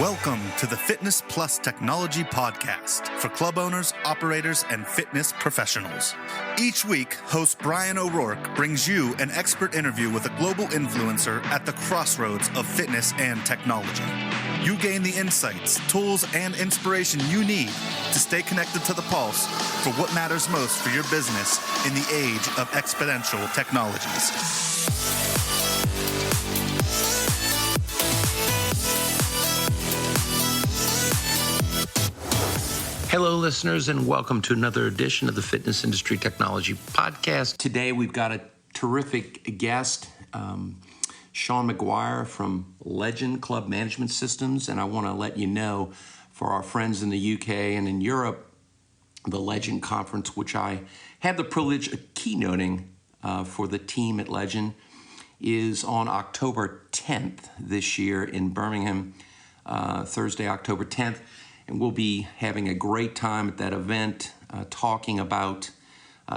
Welcome to the Fitness Plus Technology Podcast for club owners, operators, and fitness professionals. Each week, host Bryan O'Rourke brings you an expert interview with a global influencer at the crossroads of fitness and technology. You gain the insights, tools, and inspiration you need to stay connected to the pulse for what matters most for your business in the age of exponential technologies. Hello, listeners, and welcome to another edition of the Fitness Industry Technology Podcast. Today, we've got a terrific guest, Sean Maguire from Legend Club Management Systems, and I want to let you know, for our friends in the UK and in Europe, the Legend Conference, which I had the privilege of keynoting for the team at Legend, is on October 10th this year in Birmingham, Thursday, October 10th. And we'll be having a great time at that event, talking about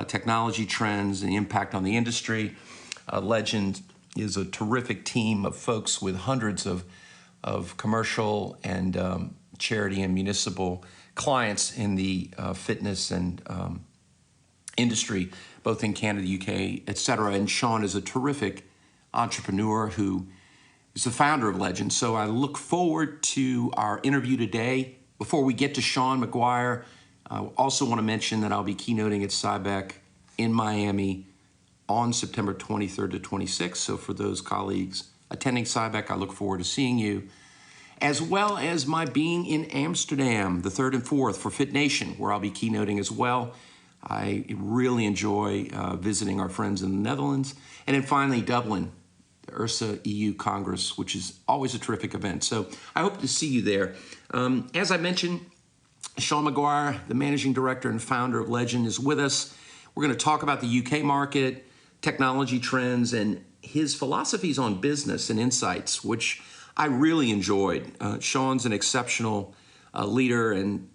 technology trends and the impact on the industry. Legend is a terrific team of folks with hundreds of commercial and charity and municipal clients in the fitness and industry, both in Canada, UK, et cetera. And Sean is a terrific entrepreneur who is the founder of Legend. So I look forward to our interview today. Before we get to Sean Maguire, I also want to mention that I'll be keynoting at SciBEC in Miami on September 23rd to 26th. So for those colleagues attending SciBEC, I look forward to seeing you, as well as my being in Amsterdam, the 3rd and 4th for Fit Nation, where I'll be keynoting as well. I really enjoy visiting our friends in the Netherlands. And then finally, Dublin, the URSA EU Congress, which is always a terrific event. So I hope to see you there. As I mentioned, Sean Maguire, the managing director and founder of Legend, is with us. We're going to talk about the UK market, technology trends, and his philosophies on business and insights, which I really enjoyed. Sean's an exceptional leader, and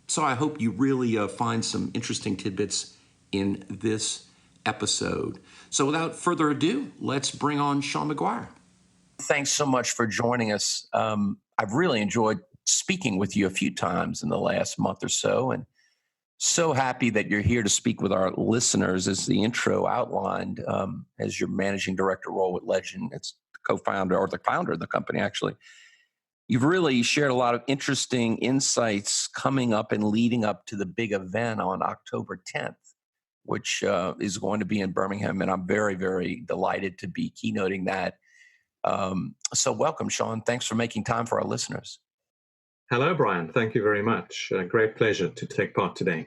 so I hope you really find some interesting tidbits in this episode. So without further ado, let's bring on Sean Maguire. Thanks so much for joining us. I've really enjoyed speaking with you a few times in the last month or so, and so happy that you're here to speak with our listeners. As the intro outlined, as your managing director role with Legend, it's the co-founder or the founder of the company, actually. You've really shared a lot of interesting insights coming up and leading up to the big event on October 10th, which is going to be in Birmingham, and I'm very, very delighted to be keynoting that. So welcome, Sean. Thanks for making time for our listeners. Hello, Bryan. Thank you very much. Great pleasure to take part today.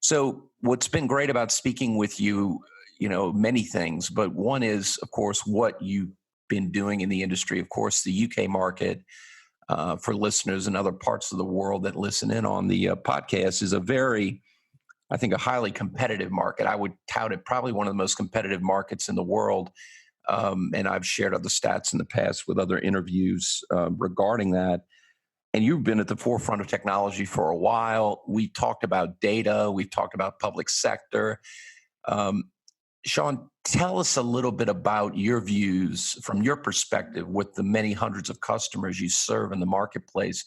So what's been great about speaking with you, many things, but one is, of course, what you've been doing in the industry. Of course, the UK market, for listeners in other parts of the world that listen in on the podcast, is a highly competitive market. I would tout it probably one of the most competitive markets in the world. And I've shared other stats in the past with other interviews regarding that. And you've been at the forefront of technology for a while. We talked about data. We've talked about public sector. Sean, tell us a little bit about your views from your perspective with the many hundreds of customers you serve in the marketplace.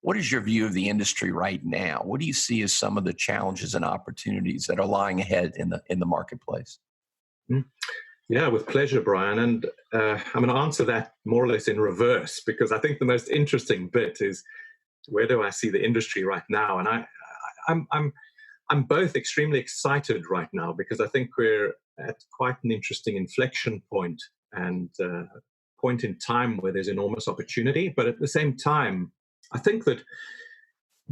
What is your view of the industry right now? What do you see as some of the challenges and opportunities that are lying ahead in the marketplace? Yeah, with pleasure, Bryan. And I'm going to answer that more or less in reverse, because I think the most interesting bit is, where do I see the industry right now? And I'm both extremely excited right now, because I think we're at quite an interesting inflection point and point in time where there's enormous opportunity. But at the same time, I think that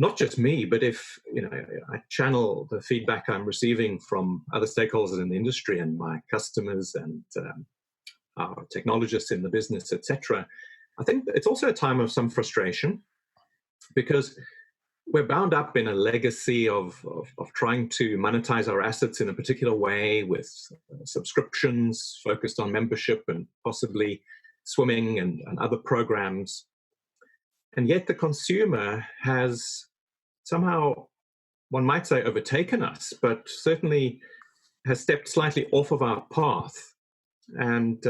not just me, but if I channel the feedback I'm receiving from other stakeholders in the industry and my customers and our technologists in the business, etc., I think it's also a time of some frustration, because we're bound up in a legacy of trying to monetize our assets in a particular way, with subscriptions focused on membership and possibly swimming and other programs. And yet the consumer has somehow, one might say, overtaken us, but certainly has stepped slightly off of our path. And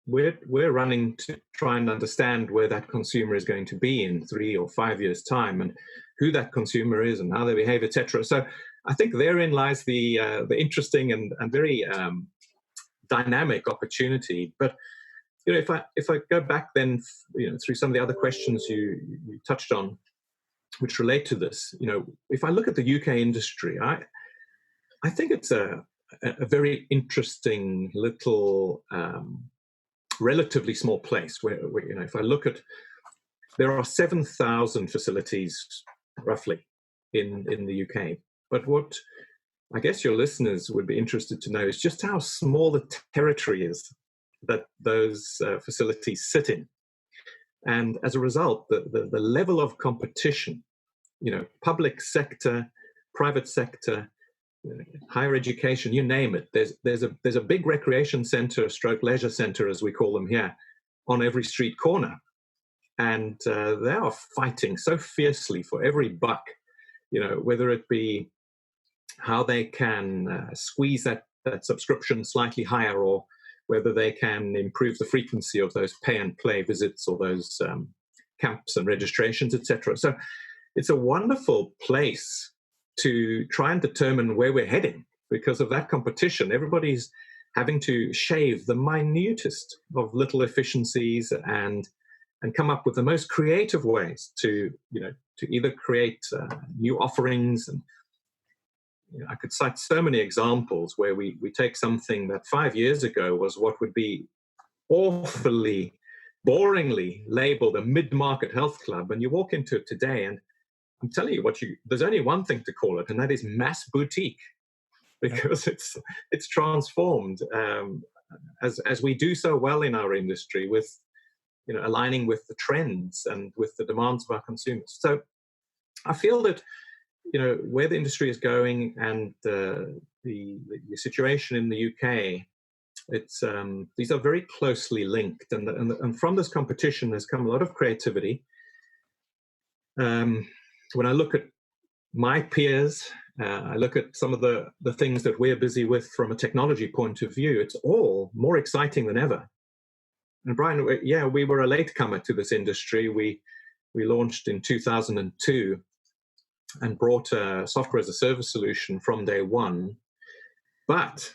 we're running to try and understand where that consumer is going to be in 3 or 5 years' time, and who that consumer is and how they behave, etc. So I think therein lies the interesting and very dynamic opportunity. But if I go back then, through some of the other questions you touched on, which relate to this, if I look at the UK industry, I think it's a very interesting little, relatively small place where if I look at, there are 7,000 facilities roughly in the UK. But what I guess your listeners would be interested to know is just how small the territory is that those facilities sit in. And as a result, the level of competition, public sector, private sector, higher education, you name it. There's a big recreation center, stroke leisure center, as we call them here, on every street corner. And they are fighting so fiercely for every buck, whether it be how they can squeeze that subscription slightly higher, or whether they can improve the frequency of those pay and play visits, or those camps and registrations, etc. So it's a wonderful place to try and determine where we're heading because of that competition. Everybody's having to shave the minutest of little efficiencies and come up with the most creative ways to either create new offerings. And I could cite so many examples where we take something that 5 years ago was what would be awfully, boringly labeled a mid-market health club, and you walk into it today, and I'm telling you there's only one thing to call it, and that is mass boutique, because it's transformed as we do so well in our industry with aligning with the trends and with the demands of our consumers. So I feel that where the industry is going and the situation in the UK, it's these are very closely linked, and from this competition has come a lot of creativity. When I look at my peers, I look at some of the things that we're busy with from a technology point of view, it's all more exciting than ever. And Bryan, we were a latecomer to this industry. We launched in 2002 and brought a software as a service solution from day one. But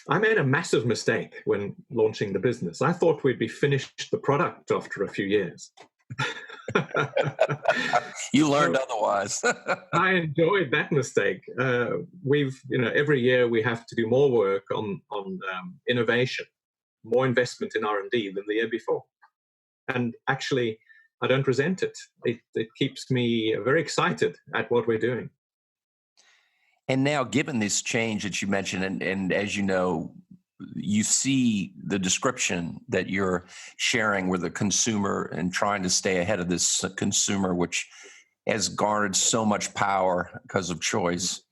I made a massive mistake when launching the business. I thought we'd be finished the product after a few years. You learned otherwise. I enjoyed that mistake. We've, every year we have to do more work on innovation, more investment in R&D than the year before. And actually, I don't resent it. It keeps me very excited at what we're doing. And now, given this change that you mentioned, and as you know, you see the description that you're sharing with the consumer and trying to stay ahead of this consumer, which has garnered so much power because of choice,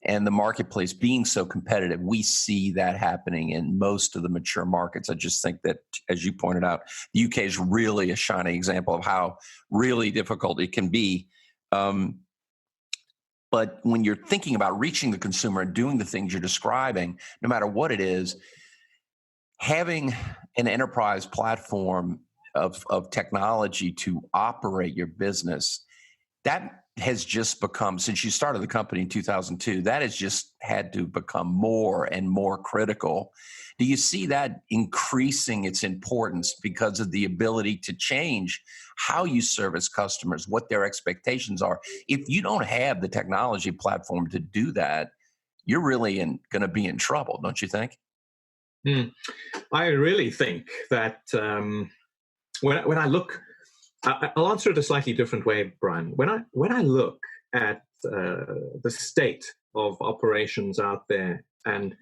and the marketplace being so competitive. We see that happening in most of the mature markets. I just think that, as you pointed out, the UK is really a shining example of how really difficult it can be. But when you're thinking about reaching the consumer and doing the things you're describing, no matter what it is, having an enterprise platform of technology to operate your business, that has just become, since you started the company in 2002, that has just had to become more and more critical. Do you see that increasing its importance because of the ability to change how you service customers, what their expectations are? If you don't have the technology platform to do that, you're really going to be in trouble, don't you think? I really think that when I look, I'll answer it a slightly different way, Bryan. When I look at the state of operations out there, and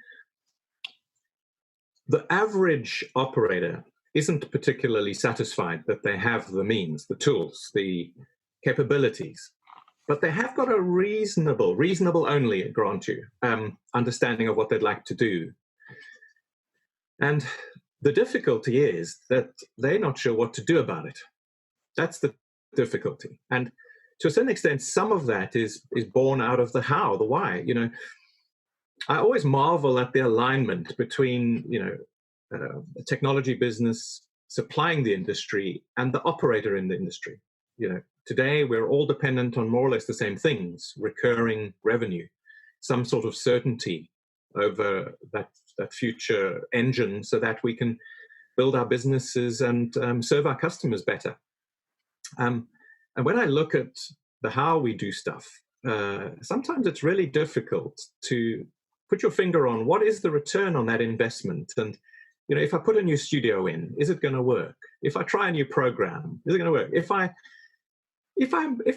the average operator isn't particularly satisfied that they have the means, the tools, the capabilities, but they have got a reasonable only, grant you, understanding of what they'd like to do. And the difficulty is that they're not sure what to do about it. That's the difficulty. And to a certain extent, some of that is born out of the how, the why. I always marvel at the alignment between, a technology business supplying the industry and the operator in the industry. Today we're all dependent on more or less the same things: recurring revenue, some sort of certainty over that future engine, so that we can build our businesses and serve our customers better. And when I look at the how we do stuff, sometimes it's really difficult to put your finger on what is the return on that investment. And if I put a new studio in, is it going to work? If I try a new program, is it going to work? If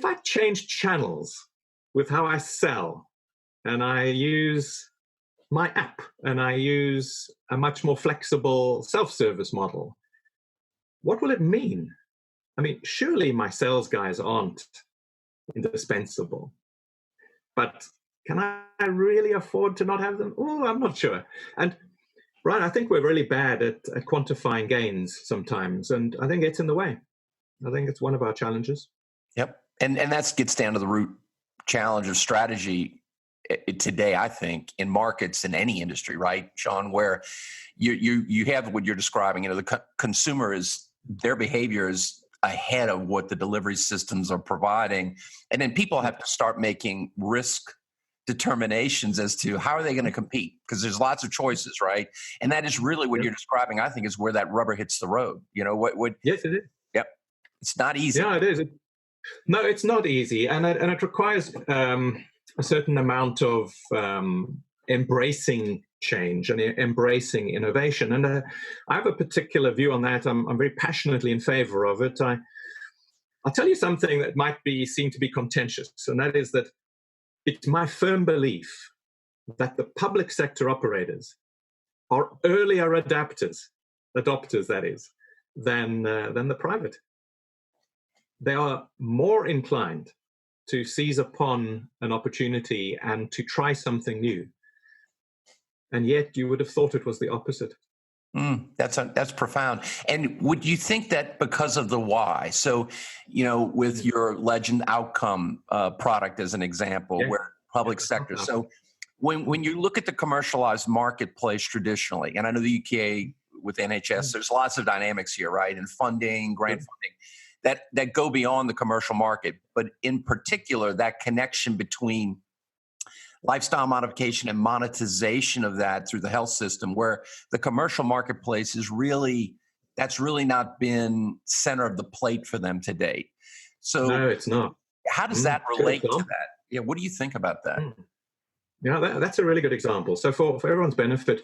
I change channels with how I sell, and I use my app, and I use a much more flexible self-service model, what will it mean? I mean, surely my sales guys aren't indispensable, but can I really afford to not have them? Oh, I'm not sure. And Bryan, I think we're really bad at quantifying gains sometimes, and I think it's in the way. I think it's one of our challenges. Yep, and that gets down to the root challenge of strategy today, I think, in markets in any industry, right, Sean, where you have what you're describing. The consumer their behavior is ahead of what the delivery systems are providing, and then people have to start making risk determinations as to how are they going to compete, because there's lots of choices, right? And that is really what you're describing, I think, is where that rubber hits the road. What? Yes, it is. Yep, it's not easy. Yeah, it is. No, it's not easy, and it requires a certain amount of embracing change and embracing innovation. And I have a particular view on that. I'm very passionately in favor of it. I'll tell you something that might seem to be contentious, and that is that it's my firm belief that the public sector operators are earlier adopters that is, than the private. They are more inclined to seize upon an opportunity and to try something new. And yet you would have thought it was the opposite. That's profound. And would you think that because of the why? So, with your Legend Outcome product as an example, where public sector. So when you look at the commercialized marketplace traditionally, and I know the UK with NHS, there's lots of dynamics here, right? And funding, grant funding, that go beyond the commercial market. But in particular, that connection between lifestyle modification and monetization of that through the health system, where the commercial marketplace that's really not been center of the plate for them to date. So no, it's not. How does that relate to that? Yeah, what do you think about that? Yeah, that's a really good example. So for everyone's benefit,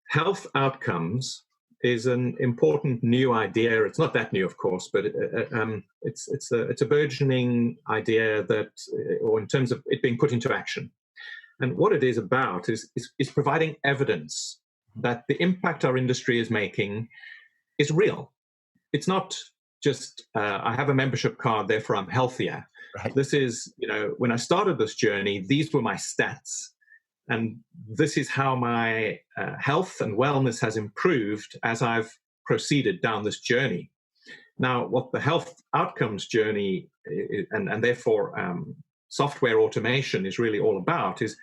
health outcomes is an important new idea. It's not that new, of course, but it's a burgeoning idea or in terms of it being put into action. And what it is about is providing evidence that the impact our industry is making is real. It's not just I have a membership card, therefore I'm healthier. Right. This is, when I started this journey, these were my stats. And this is how my health and wellness has improved as I've proceeded down this journey. Now, what the health outcomes journey and therefore software automation is really all about is,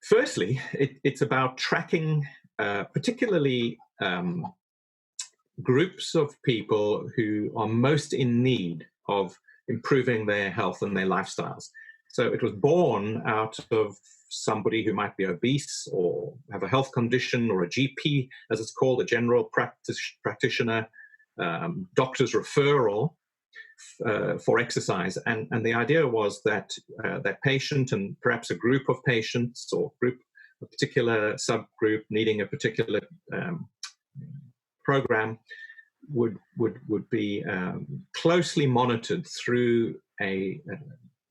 firstly, it's about tracking particularly groups of people who are most in need of improving their health and their lifestyles. So it was born out of somebody who might be obese or have a health condition, or a GP, as it's called, a general practitioner, doctor's referral for exercise. And the idea was that that patient and perhaps a group of patients or a particular subgroup needing a particular program would be closely monitored through a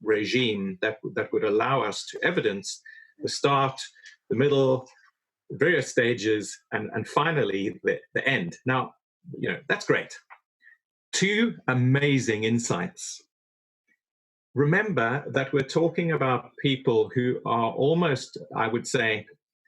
regime that would allow us to evidence the start, the middle, the various stages, and finally the end. Now, that's great. Two amazing insights. Remember that we're talking about people who are almost, I would say,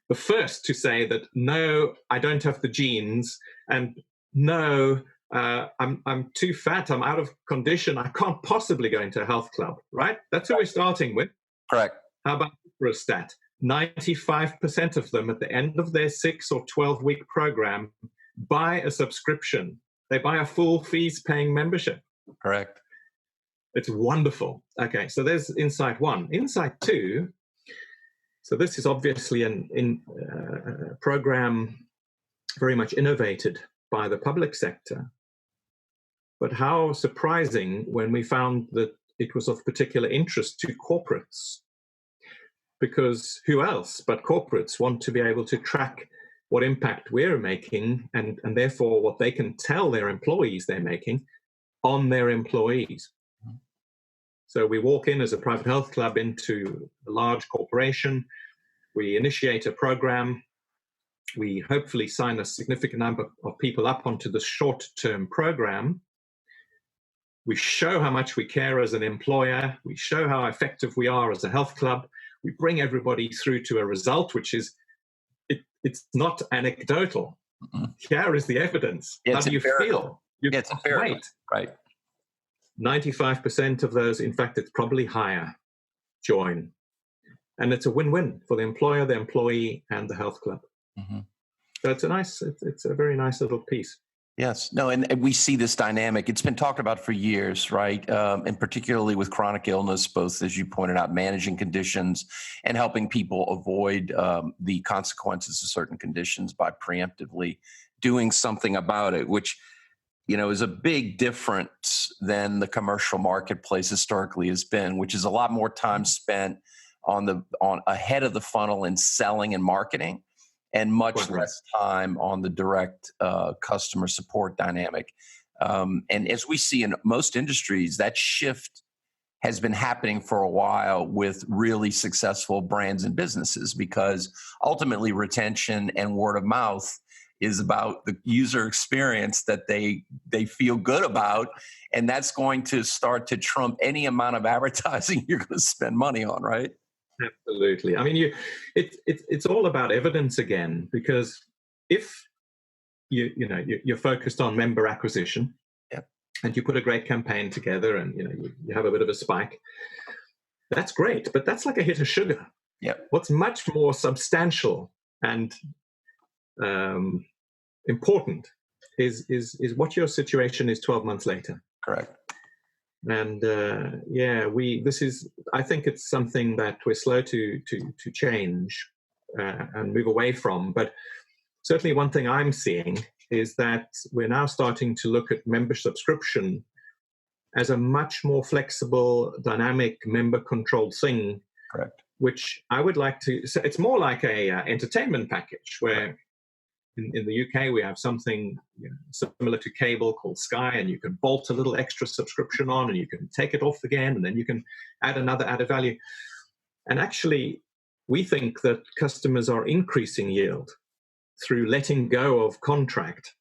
the first to say that, no, I don't have the genes, and no, I'm too fat, I'm out of condition, I can't possibly go into a health club, right? That's who we're starting with. Correct. How about for a stat? 95% of them at the end of their 6 or 12-week program buy a subscription. They buy a full fees-paying membership. Correct. It's wonderful. Okay, so there's insight one. Insight two, so this is obviously a program very much innovated by the public sector. But how surprising when we found that it was of particular interest to corporates. Because who else but corporates want to be able to track what impact we're making and therefore what they can tell their employees they're making on their employees. So we walk in as a private health club into a large corporation. We initiate a program. We hopefully sign a significant number of people up onto the short-term program. We show how much we care as an employer. We show how effective we are as a health club. We bring everybody through to a result, which is, it's not anecdotal. Mm-hmm. Here is the evidence. How do you feel? It's great. Right. 95% of those, in fact, it's probably higher, join. And it's a win-win for the employer, the employee, and the health club. Mm-hmm. So it's a very nice little piece. Yes. No, and we see this dynamic. It's been talked about for years, right? And particularly with chronic illness, both, as you pointed out, managing conditions and helping people avoid the consequences of certain conditions by preemptively doing something about it, which, you know, is a big difference than the commercial marketplace historically has been, which is a lot more time spent on ahead of the funnel in selling and marketing, and much less time on the direct customer support dynamic. And as we see in most industries, that shift has been happening for a while with really successful brands and businesses, because ultimately retention and word of mouth is about the user experience that they feel good about. And that's going to start to trump any amount of advertising you're going to spend money on, right? Absolutely. I mean, it's all about evidence again, because if you're focused on member acquisition, and you put a great campaign together, and you have a bit of a spike, that's great. But that's like a hit of sugar. Yeah. What's much more substantial and important is what your situation is 12 months later. Correct. And I think it's something that we're slow to change and move away from. But certainly one thing I'm seeing is that we're now starting to look at member subscription as a much more flexible, dynamic, member-controlled thing. Correct. Which I would like to. So it's more like a entertainment package where. In the UK, we have something similar to cable called Sky, and you can bolt a little extra subscription on, and you can take it off again, and then you can add another added value. And actually, we think that customers are increasing yield through letting go of contract.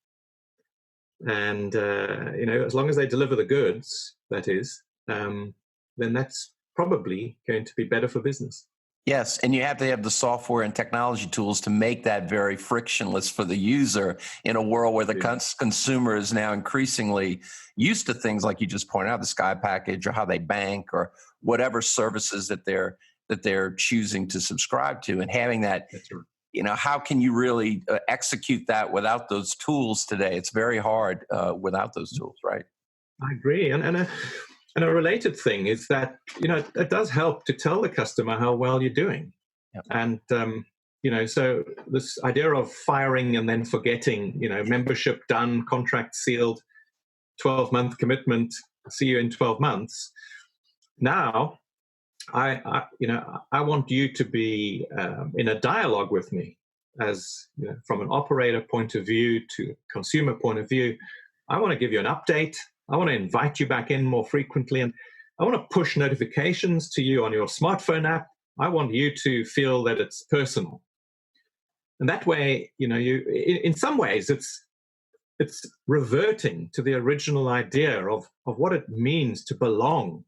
And, as long as they deliver the goods, that is, then that's probably going to be better for business. Yes, and you have to have the software and technology tools to make that very frictionless for the user in a world where the consumer is now increasingly used to things like you just pointed out, the Sky package, or how they bank, or whatever services that they're choosing to subscribe to, and having that. That's right. How can you really execute that without those tools today? It's very hard without those tools, right? I agree, and a related thing is that, it does help to tell the customer how well you're doing. Yep. And, so this idea of firing and then forgetting, membership done, contract sealed, 12-month commitment, see you in 12 months. Now, I want you to be in a dialogue with me as, from an operator point of view to consumer point of view. I want to give you an update. I want to invite you back in more frequently, and I want to push notifications to you on your smartphone app. I want you to feel that it's personal. And that way, in some ways, it's reverting to the original idea of what it means to belong,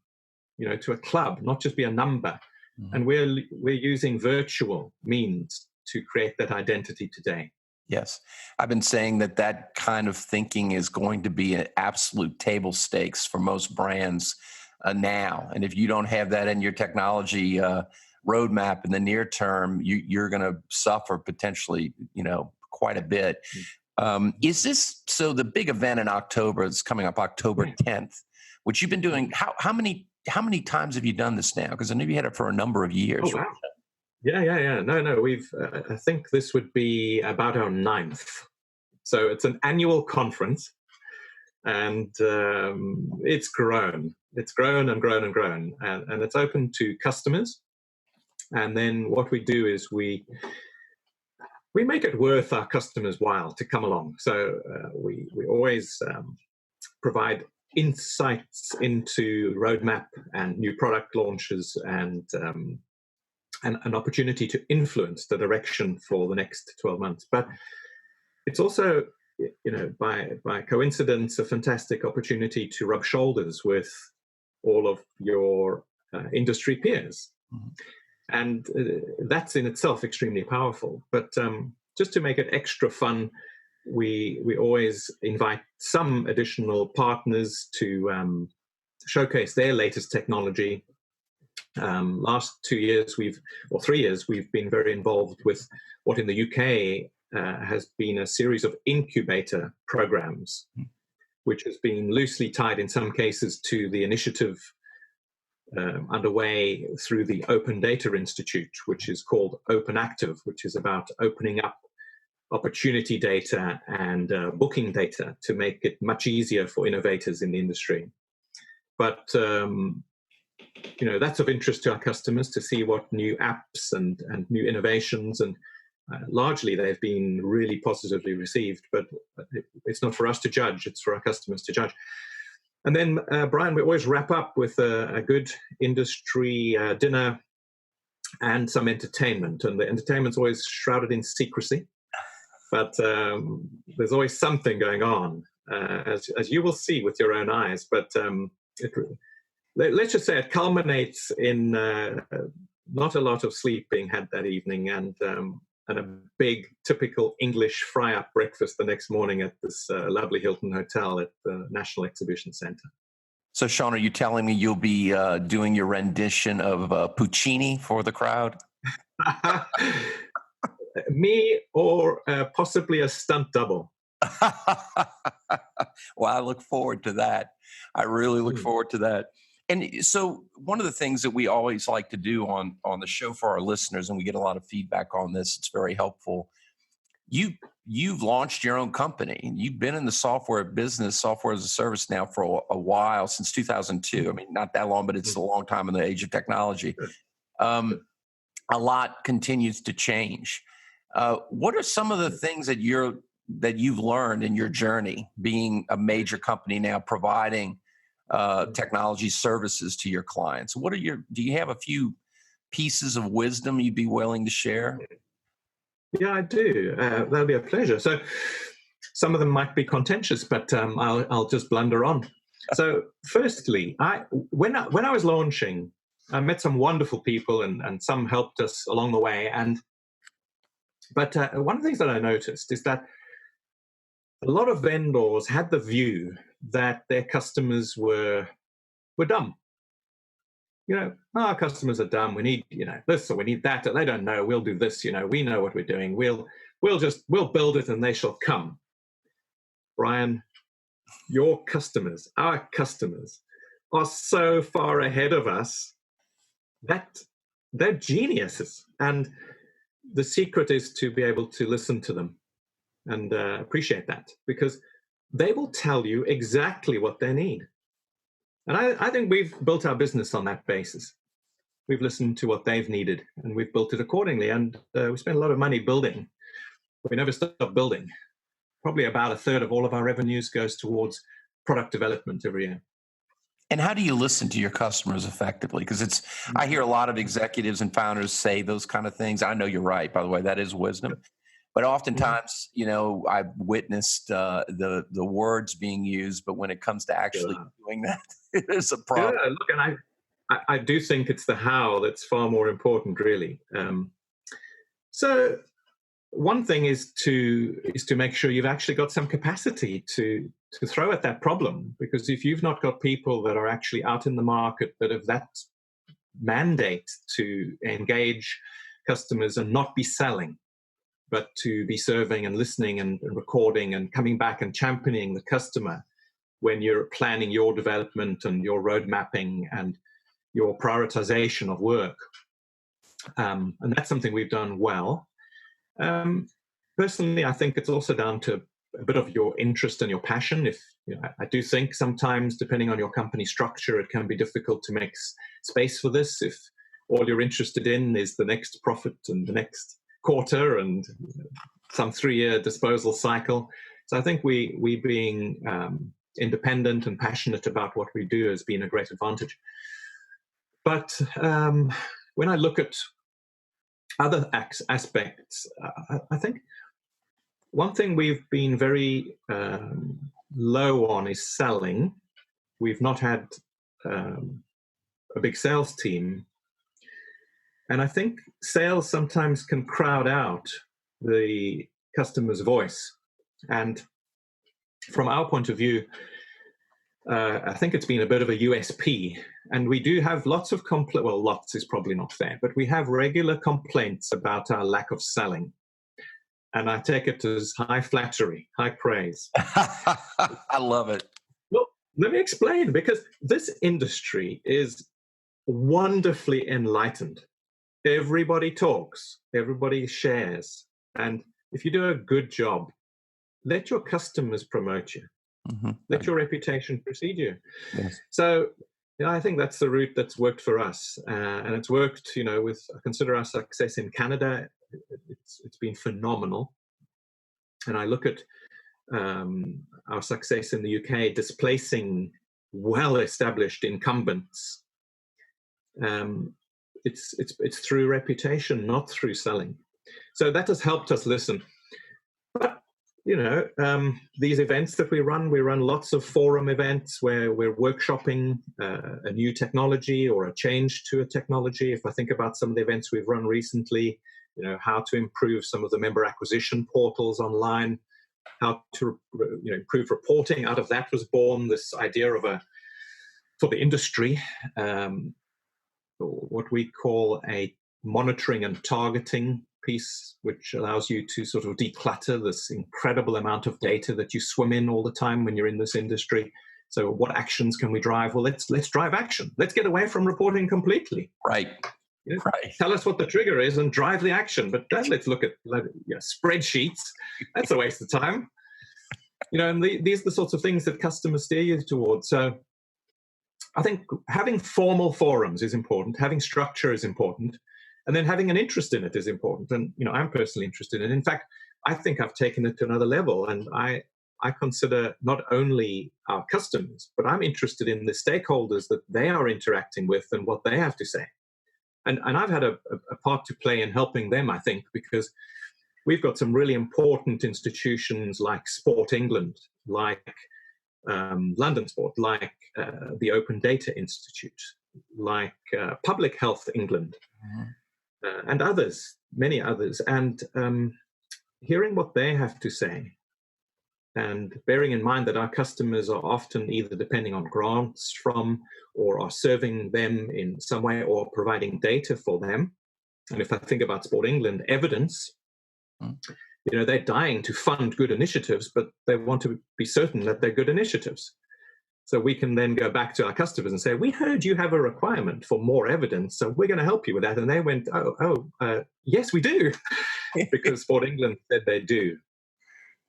to a club, not just be a number. Mm-hmm. And we're using virtual means to create that identity today. Yes. I've been saying that kind of thinking is going to be an absolute table stakes for most brands now. And if you don't have that in your technology roadmap in the near term, you're going to suffer potentially, quite a bit. Is this, so the big event in October is coming up October 10th, which you've been doing, how many times have you done this now? Because I know you had it for a number of years. Oh, wow. Yeah. No, we've, I think this would be about our 9th. So it's an annual conference, and it's grown. It's grown and grown and grown. And it's open to customers. And then what we do is we make it worth our customers' while to come along. So we always provide insights into roadmap and new product launches and an opportunity to influence the direction for the next 12 months. But it's also, by coincidence, a fantastic opportunity to rub shoulders with all of your industry peers. Mm-hmm. And that's in itself extremely powerful. But just to make it extra fun, we always invite some additional partners to showcase their latest technology. Last 2 years, 3 years, we've been very involved with what in the UK has been a series of incubator programs, which has been loosely tied in some cases to the initiative underway through the Open Data Institute, which is called Inactive, which is about opening up opportunity data and booking data to make it much easier for innovators in the industry. But that's of interest to our customers to see what new apps and new innovations, and largely they've been really positively received, but it's not for us to judge, it's for our customers to judge. And then, Bryan, we always wrap up with a good industry dinner and some entertainment. And the entertainment's always shrouded in secrecy, but there's always something going on, as you will see with your own eyes. But let's just say it culminates in not a lot of sleep being had that evening, and a big, typical English fry-up breakfast the next morning at this lovely Hilton Hotel at the National Exhibition Centre. So, Sean, are you telling me you'll be doing your rendition of Puccini for the crowd? Me or possibly a stunt double. Well, I look forward to that. I really look forward to that. And so one of the things that we always like to do on the show for our listeners, and we get a lot of feedback on this, it's very helpful. You've launched your own company. You've been in the software business, software as a service now for a while, since 2002. I mean, not that long, but it's a long time in the age of technology. A lot continues to change. What are some of the things that you've learned in your journey, being a major company now, providing technology services to your clients? Do you have a few pieces of wisdom you'd be willing to share? Yeah, I do. That'll be a pleasure. So some of them might be contentious, but I'll just blunder on. So firstly, when I was launching, I met some wonderful people and some helped us along the way. But one of the things that I noticed is that a lot of vendors had the view that their customers were dumb. Our customers are dumb. We need, this, or we need that. They don't know. We'll do this. We know what we're doing. We'll build it and they shall come. Bryan, your customers, our customers, are so far ahead of us that they're geniuses. And the secret is to be able to listen to them and appreciate that, because they will tell you exactly what they need. And I think we've built our business on that basis. We've listened to what they've needed and we've built it accordingly. And we spent a lot of money building. We never stop building. Probably about a third of all of our revenues goes towards product development every year. And how do you listen to your customers effectively? Because I hear a lot of executives and founders say those kind of things. I know you're right, by the way, that is wisdom. But oftentimes, I've witnessed the words being used, but when it comes to actually doing that, there's a problem. Yeah, look, and I do think it's the how that's far more important, really. So one thing is to make sure you've actually got some capacity to throw at that problem, because if you've not got people that are actually out in the market that have mandate to engage customers and not be selling, but to be serving and listening and recording and coming back and championing the customer when you're planning your development and your road mapping and your prioritization of work. And that's something we've done well. Personally, I think it's also down to a bit of your interest and your passion. If I do think sometimes, depending on your company structure, it can be difficult to make space for this. If all you're interested in is the next profit and the next quarter and some 3-year disposal cycle. So I think we being independent and passionate about what we do has been a great advantage. But when I look at other aspects, I think one thing we've been very low on is selling. We've not had a big sales team. And I think sales sometimes can crowd out the customer's voice. And from our point of view, I think it's been a bit of a USP. And we do have lots of well, lots is probably not fair, but we have regular complaints about our lack of selling. And I take it as high flattery, high praise. I love it. Well, let me explain, because this industry is wonderfully enlightened. Everybody talks, everybody shares. And if you do a good job, let your customers promote you. Mm-hmm. Let your reputation precede you. Yes. So I think that's the route that's worked for us. And it's worked, with, I consider our success in Canada, it's been phenomenal. And I look at our success in the UK displacing well-established incumbents. It's through reputation, not through selling. So that has helped us listen. But these events that we run lots of forum events where we're workshopping a new technology or a change to a technology. If I think about some of the events we've run recently, how to improve some of the member acquisition portals online, how to improve reporting. Out of that was born this idea of for the industry, what we call a monitoring and targeting piece, which allows you to sort of declutter this incredible amount of data that you swim in all the time when you're in this industry. So what actions can we drive? Well, let's drive action. Let's get away from reporting completely. Right. Right. Tell us what the trigger is and drive the action. But then let's look at spreadsheets. That's a waste of time. And these are the sorts of things that customers steer you towards. So I think having formal forums is important. Having structure is important. And then having an interest in it is important. And, I'm personally interested in it. In fact, I think I've taken it to another level. And I consider not only our customers, but I'm interested in the stakeholders that they are interacting with and what they have to say. And I've had a part to play in helping them, I think, because we've got some really important institutions like Sport England, like London Sport, like the Open Data Institute, like Public Health England, and others, many others. And hearing what they have to say, and bearing in mind that our customers are often either depending on grants from or are serving them in some way or providing data for them. And if I think about Sport England, evidence, they're dying to fund good initiatives, but they want to be certain that they're good initiatives. So we can then go back to our customers and say, we heard you have a requirement for more evidence, so we're going to help you with that. And they went, yes, we do, because Sport England said they do.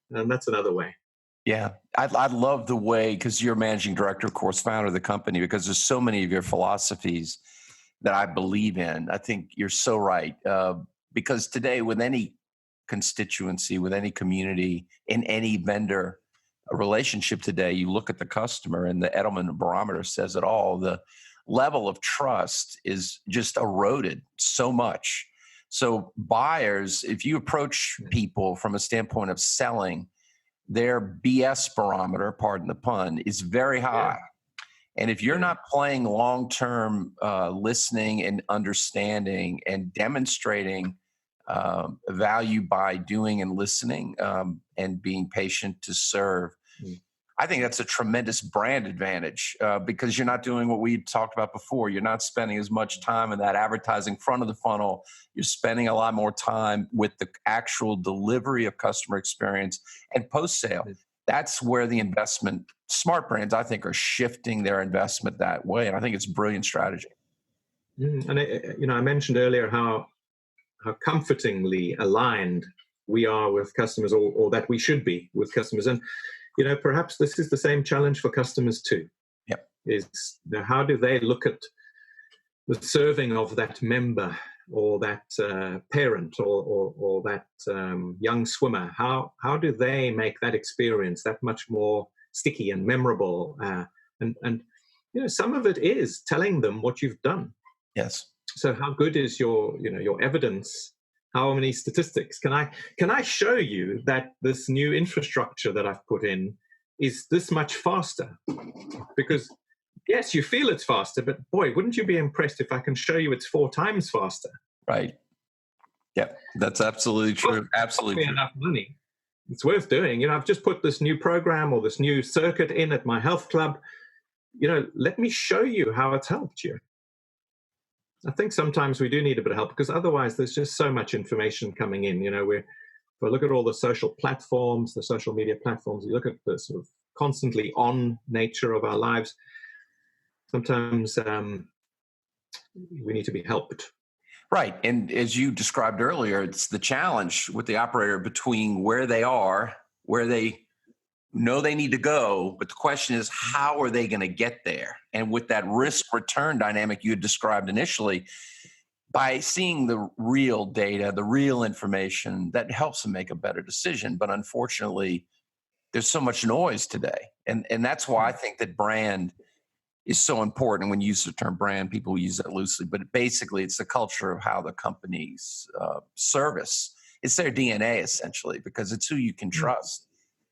And that's another way. Yeah, I love the way, because you're managing director, of course, founder of the company, because there's so many of your philosophies that I believe in. I think you're so right. Because today, with any constituency, with any community, in any vendor relationship today, you look at the customer, and the Edelman barometer says it all. The level of trust is just eroded so much. So buyers, if you approach people from a standpoint of selling, their BS barometer, pardon the pun, is very high. Yeah. And if you're not playing long-term listening and understanding and demonstrating value by doing and listening and being patient to serve, I think that's a tremendous brand advantage because you're not doing what we talked about before. You're not spending as much time in that advertising front of the funnel. You're spending a lot more time with the actual delivery of customer experience and post-sale. That's where the investment, smart brands, I think, are shifting their investment that way. And I think it's a brilliant strategy. And I mentioned earlier how comfortingly aligned we are with customers, or that we should be with customers. And perhaps this is the same challenge for customers too. Yep. Is how do they look at the serving of that member or that parent or that young swimmer? How do they make that experience that much more sticky and memorable? And some of it is telling them what you've done. Yes. So how good is your evidence? How many statistics can I show you that this new infrastructure that I've put in is this much faster? Because yes, you feel it's faster, but boy, wouldn't you be impressed if I can show you it's 4 times faster? Right. Yeah, that's absolutely true. Absolutely true. Enough money. It's worth doing. I've just put this new program or this new circuit in at my health club. Let me show you how it's helped you. I think sometimes we do need a bit of help because otherwise there's just so much information coming in. If I look at all the social platforms, the social media platforms, you look at the sort of constantly on nature of our lives, sometimes we need to be helped. Right. And as you described earlier, it's the challenge with the operator between where they are, where they know they need to go, but the question is, how are they going to get there? And with that risk-return dynamic you had described initially, by seeing the real data, the real information, that helps them make a better decision. But unfortunately, there's so much noise today. And that's why I think that brand is so important. When you use the term brand, people use that loosely, but basically it's the culture of how the company's service. It's their DNA, essentially, because it's who you can trust.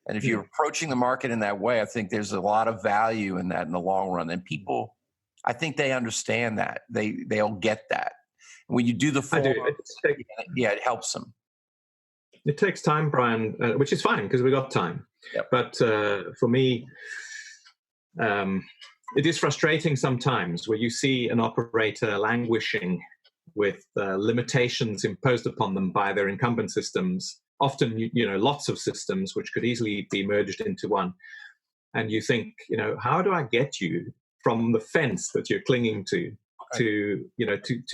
And if you're approaching the market in that way, I think there's a lot of value in that in the long run. And people, I think they understand that. They'll get that. And when you do the form, it helps them. It takes time, Bryan, which is fine because we got time. Yep. But for me, it is frustrating sometimes where you see an operator languishing with limitations imposed upon them by their incumbent systems. Often, lots of systems which could easily be merged into one. And you think, how do I get you from the fence that you're clinging to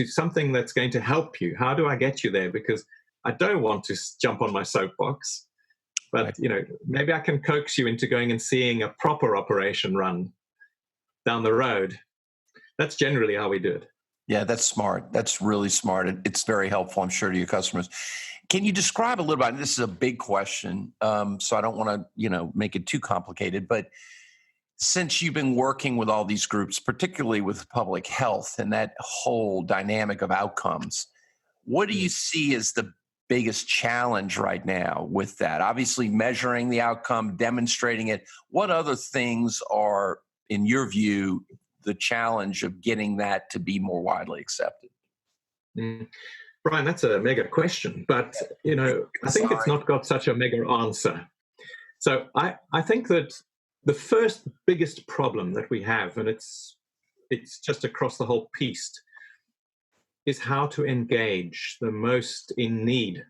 something that's going to help you? How do I get you there? Because I don't want to jump on my soapbox, but, maybe I can coax you into going and seeing a proper operation run down the road. That's generally how we do it. Yeah, that's smart. That's really smart. It's very helpful, I'm sure, to your customers. Can you describe a little bit? This is a big question, so I don't want to, make it too complicated. But since you've been working with all these groups, particularly with public health and that whole dynamic of outcomes, what do you see as the biggest challenge right now with that? Obviously, measuring the outcome, demonstrating it. What other things are, in your view, the challenge of getting that to be more widely accepted? Bryan, that's a mega question, but I think it's not got such a mega answer. So I think that the first biggest problem that we have, and it's just across the whole piece, is how to engage the most in need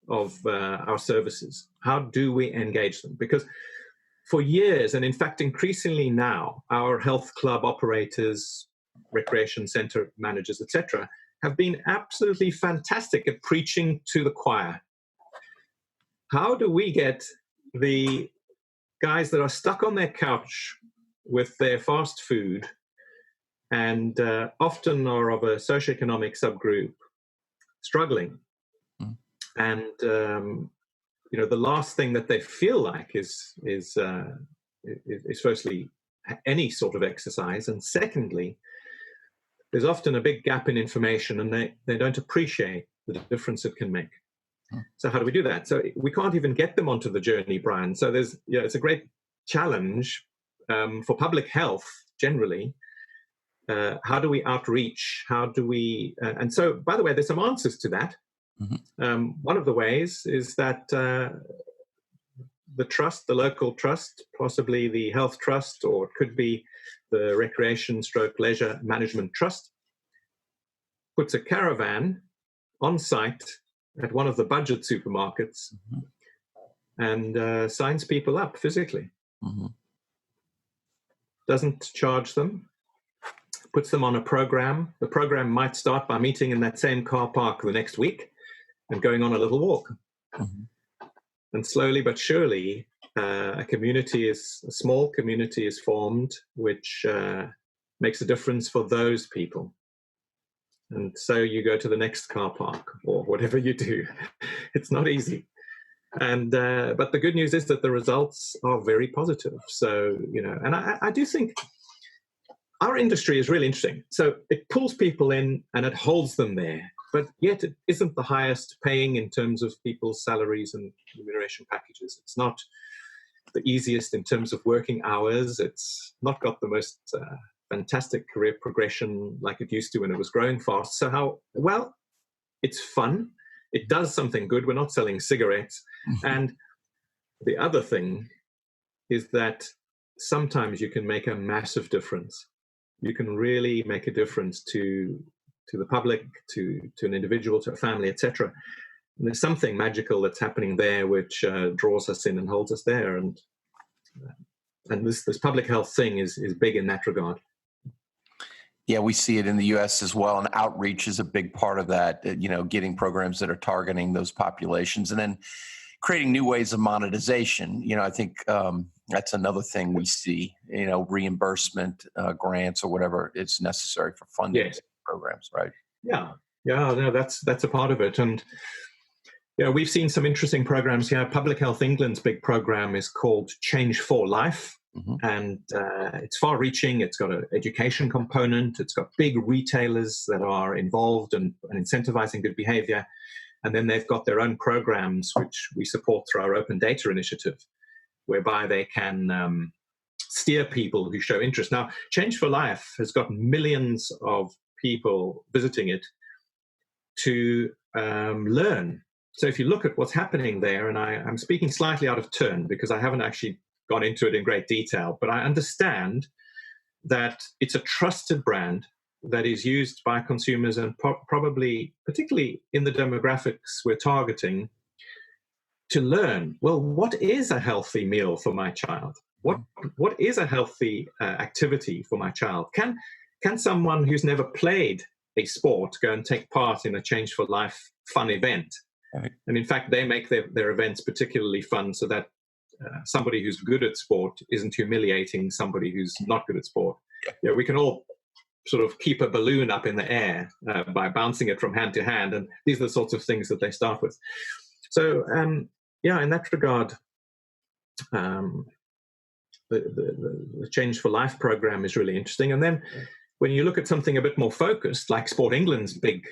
of our services. How do we engage them? Because for years, and in fact increasingly now, our health club operators, recreation center managers, etc., have been absolutely fantastic at preaching to the choir. How do we get the guys that are stuck on their couch with their fast food and often are of a socioeconomic subgroup struggling? And, the last thing that they feel like is firstly any sort of exercise, and secondly, there's often a big gap in information and they don't appreciate the difference it can make. So how do we do that? So we can't even get them onto the journey, Bryan. So it's a great challenge for public health generally. How do we outreach? How do we... and so, by the way, there's some answers to that. One of the ways is that the trust, the local trust, possibly the health trust, or it could be the recreation stroke leisure management trust, puts a caravan on site at one of the budget supermarkets and signs people up physically. Doesn't charge them, puts them on a program. The program might start by meeting in that same car park the next week and going on a little walk. And slowly but surely, a small community is formed, which makes a difference for those people. And so you go to the next car park or whatever you do. It's not easy. And but the good news is that the results are very positive. So, and I do think our industry is really interesting. So it pulls people in and it holds them there, but yet it isn't the highest paying in terms of people's salaries and remuneration packages. It's not the easiest in terms of working hours. It's not got the most fantastic career progression like it used to when it was growing fast. So it's fun. It does something good. We're not selling cigarettes. And the other thing is that sometimes you can make a massive difference. You can really make a difference to the public, to an individual, to a family, etc. And there's something magical that's happening there which draws us in and holds us there. And this public health thing is big in that regard. Yeah, we see it in the U.S. as well, and outreach is a big part of that, getting programs that are targeting those populations and then creating new ways of monetization. I think that's another thing we see, reimbursement, grants or whatever is necessary for funding programs, right? Yeah, no, that's a part of it. And we've seen some interesting programs here. Public Health England's big program is called Change for Life. And it's far-reaching. It's got an education component. It's got big retailers that are involved and incentivizing good behavior. And then they've got their own programs, which we support through our open data initiative, whereby they can steer people who show interest. Now, Change for Life has got millions of people visiting it to learn. So if you look at what's happening there, and I'm speaking slightly out of turn because I haven't actually gone into it in great detail, but I understand that it's a trusted brand that is used by consumers and probably, particularly in the demographics we're targeting, to learn, well, what is a healthy meal for my child? What is a healthy activity for my child? Can someone who's never played a sport go and take part in a Change for Life fun event? Right. And in fact, they make their events particularly fun so that somebody who's good at sport isn't humiliating somebody who's not good at sport. We can all sort of keep a balloon up in the air by bouncing it from hand to hand, and these are the sorts of things that they start with. So, in that regard, the Change for Life program is really interesting. And then when you look at something a bit more focused, like Sport England's big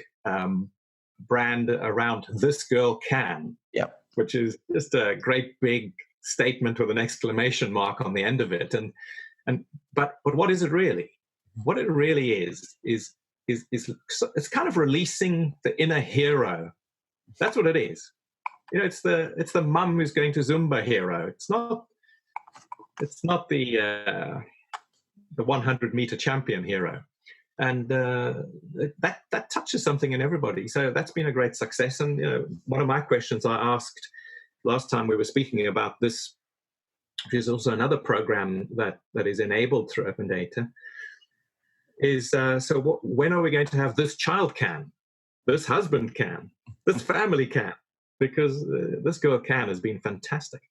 brand around This Girl Can, which is just a great big statement with an exclamation mark on the end of it. But what is it really? What it really is it's kind of releasing the inner hero. That's what it is. It's the mum who's going to Zumba hero. It's not the 100-meter champion hero. And that touches something in everybody. So that's been a great success. And one of my questions I asked last time we were speaking about this, which is also another program that is enabled through open data, is when are we going to have this child can, this husband can, this family can? Because This Girl Can has been fantastic.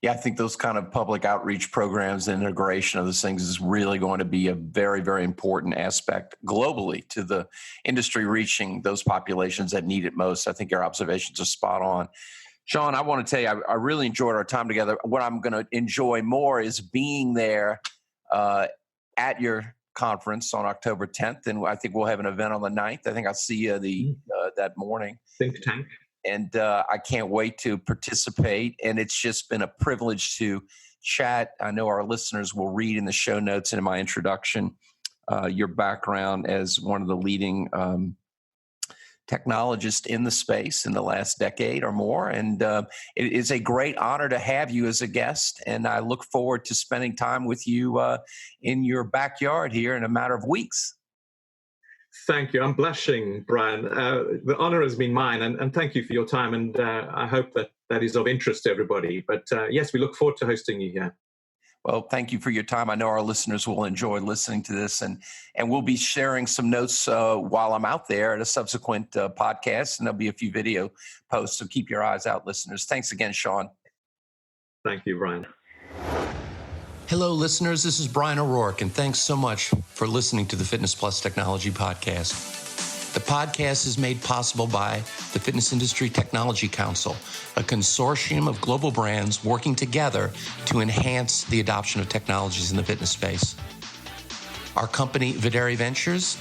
Yeah, I think those kind of public outreach programs and integration of those things is really going to be a very, very important aspect globally to the industry reaching those populations that need it most. I think your observations are spot on. Sean, I want to tell you, I really enjoyed our time together. What I'm going to enjoy more is being there at your conference on October 10th, and I think we'll have an event on the 9th. I think I'll see you that morning. Think tank. And I can't wait to participate. And it's just been a privilege to chat. I know our listeners will read in the show notes and in my introduction your background as one of the leading technologists in the space in the last decade or more. And it is a great honor to have you as a guest. And I look forward to spending time with you in your backyard here in a matter of weeks. Thank you. I'm blushing, Bryan. The honor has been mine, and thank you for your time. And I hope that is of interest to everybody. But yes, we look forward to hosting you here. Well, thank you for your time. I know our listeners will enjoy listening to this, and we'll be sharing some notes while I'm out there at a subsequent podcast, and there'll be a few video posts, so keep your eyes out, listeners. Thanks again, Sean. Thank you, Bryan. Hello, listeners. This is Bryan O'Rourke, and thanks so much for listening to the Fitness Plus Technology Podcast. The podcast is made possible by the Fitness Industry Technology Council, a consortium of global brands working together to enhance the adoption of technologies in the fitness space. Our company, Videri Ventures,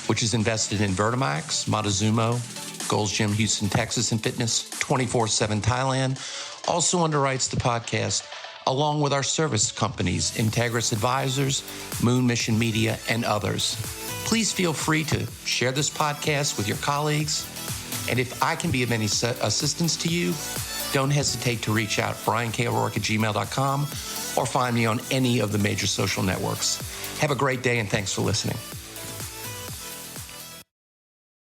which is invested in Vertimax, Montezuma, Gold's Gym, Houston, Texas, and Fitness 24/7 Thailand, also underwrites the podcast, along with our service companies, Integris Advisors, Moon Mission Media, and others. Please feel free to share this podcast with your colleagues. And if I can be of any assistance to you, don't hesitate to reach out, bryanko'rourke@gmail.com, or find me on any of the major social networks. Have a great day, and thanks for listening.